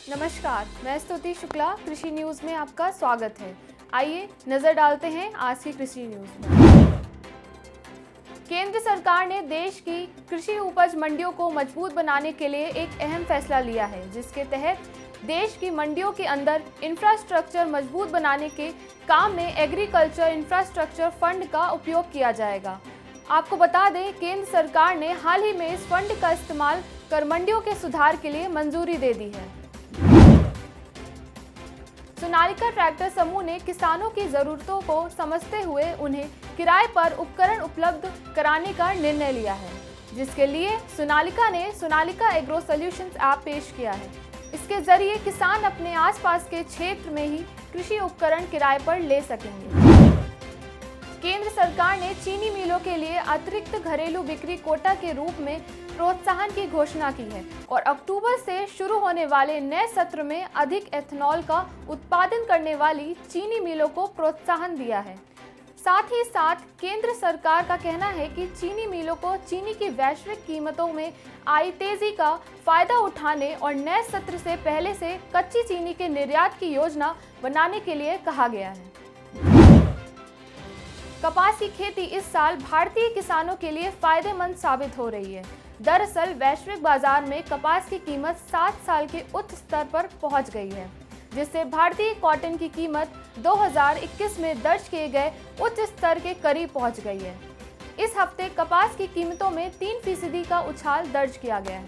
नमस्कार, मैं स्तुति शुक्ला। कृषि न्यूज में आपका स्वागत है। आइए नजर डालते हैं आज की कृषि न्यूज में। केंद्र सरकार ने देश की कृषि उपज मंडियों को मजबूत बनाने के लिए एक अहम फैसला लिया है, जिसके तहत देश की मंडियों के अंदर इंफ्रास्ट्रक्चर मजबूत बनाने के काम में एग्रीकल्चर इंफ्रास्ट्रक्चर फंड का उपयोग किया जाएगा। आपको बता दें, केंद्र सरकार ने हाल ही में इस फंड का इस्तेमाल कर मंडियों के सुधार के लिए मंजूरी दे दी है। सोनालिका ट्रैक्टर समूह ने किसानों की जरूरतों को समझते हुए उन्हें किराए पर उपकरण उपलब्ध कराने का निर्णय लिया है, जिसके लिए सोनालिका ने सोनालिका एग्रो सॉल्यूशंस ऐप पेश किया है। इसके जरिए किसान अपने आसपास के क्षेत्र में ही कृषि उपकरण किराए पर ले सकेंगे। केंद्र सरकार ने चीनी मिलों के लिए अतिरिक्त घरेलू बिक्री कोटा के रूप में प्रोत्साहन की घोषणा की है और अक्टूबर से शुरू होने वाले नए सत्र में अधिक एथेनॉल का उत्पादन करने वाली चीनी मिलों को प्रोत्साहन दिया है। साथ ही साथ केंद्र सरकार का कहना है कि चीनी मिलों को चीनी की वैश्विक कीमतों में आई तेजी का फायदा उठाने और नए सत्र से पहले से कच्ची चीनी के निर्यात की योजना बनाने के लिए कहा गया है। कपास की खेती इस साल भारतीय किसानों के लिए फायदेमंद साबित हो रही है। दरअसल वैश्विक बाजार में कपास की कीमत 7 साल के उच्च स्तर पर पहुंच गई है, जिससे भारतीय कॉटन की कीमत 2021 में दर्ज किए गए उच्च स्तर के करीब पहुंच गई है। इस हफ्ते कपास की कीमतों में 3% का उछाल दर्ज किया गया है।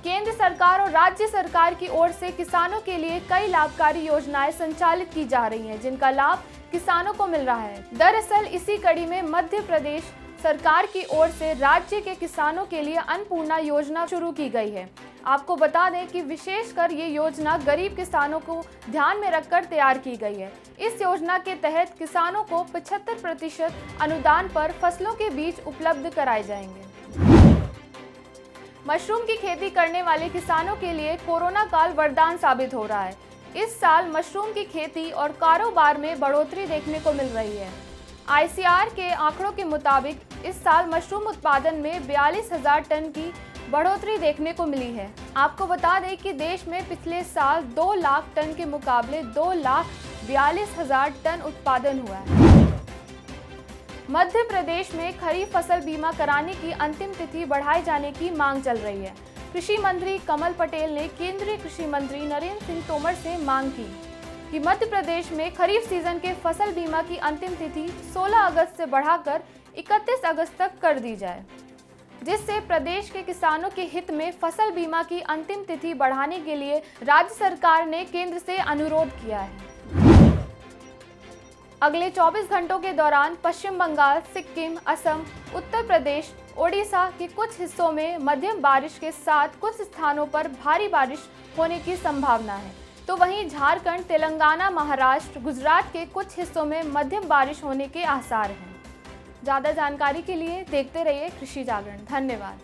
केंद्र सरकार और राज्य सरकार की ओर से किसानों के लिए कई लाभकारी योजनाएं संचालित की जा रही हैं, जिनका लाभ किसानों को मिल रहा है। दरअसल इसी कड़ी में मध्य प्रदेश सरकार की ओर से राज्य के किसानों के लिए अन्नपूर्णा योजना शुरू की गई है। आपको बता दें कि विशेषकर ये योजना गरीब किसानों को ध्यान में रखकर तैयार की गई है। इस योजना के तहत किसानों को 75% अनुदान पर फसलों के बीज उपलब्ध कराए जाएंगे। मशरूम की खेती करने वाले किसानों के लिए कोरोना काल वरदान साबित हो रहा है। इस साल मशरूम की खेती और कारोबार में बढ़ोतरी देखने को मिल रही है। ICAR के आंकड़ों के मुताबिक इस साल मशरूम उत्पादन में 42,000 टन की बढ़ोतरी देखने को मिली है। आपको बता दें कि देश में पिछले साल 2 लाख टन के मुकाबले 2,42,000 टन उत्पादन हुआ है। मध्य प्रदेश में खरीफ फसल बीमा कराने की अंतिम तिथि बढ़ाए जाने की मांग चल रही है। कृषि मंत्री कमल पटेल ने केंद्रीय कृषि मंत्री नरेंद्र सिंह तोमर से मांग की कि मध्य प्रदेश में खरीफ सीजन के फसल बीमा की अंतिम तिथि 16 अगस्त से बढ़ाकर 31 अगस्त तक कर दी जाए, जिससे प्रदेश के किसानों के हित में फसल बीमा की अंतिम तिथि बढ़ाने के लिए राज्य सरकार ने केंद्र से अनुरोध किया है। अगले 24 घंटों के दौरान पश्चिम बंगाल, सिक्किम, असम, उत्तर प्रदेश, ओडिशा के कुछ हिस्सों में मध्यम बारिश के साथ कुछ स्थानों पर भारी बारिश होने की संभावना है, तो वहीं झारखंड, तेलंगाना, महाराष्ट्र, गुजरात के कुछ हिस्सों में मध्यम बारिश होने के आसार हैं। ज़्यादा जानकारी के लिए देखते रहिए कृषि जागरण। धन्यवाद।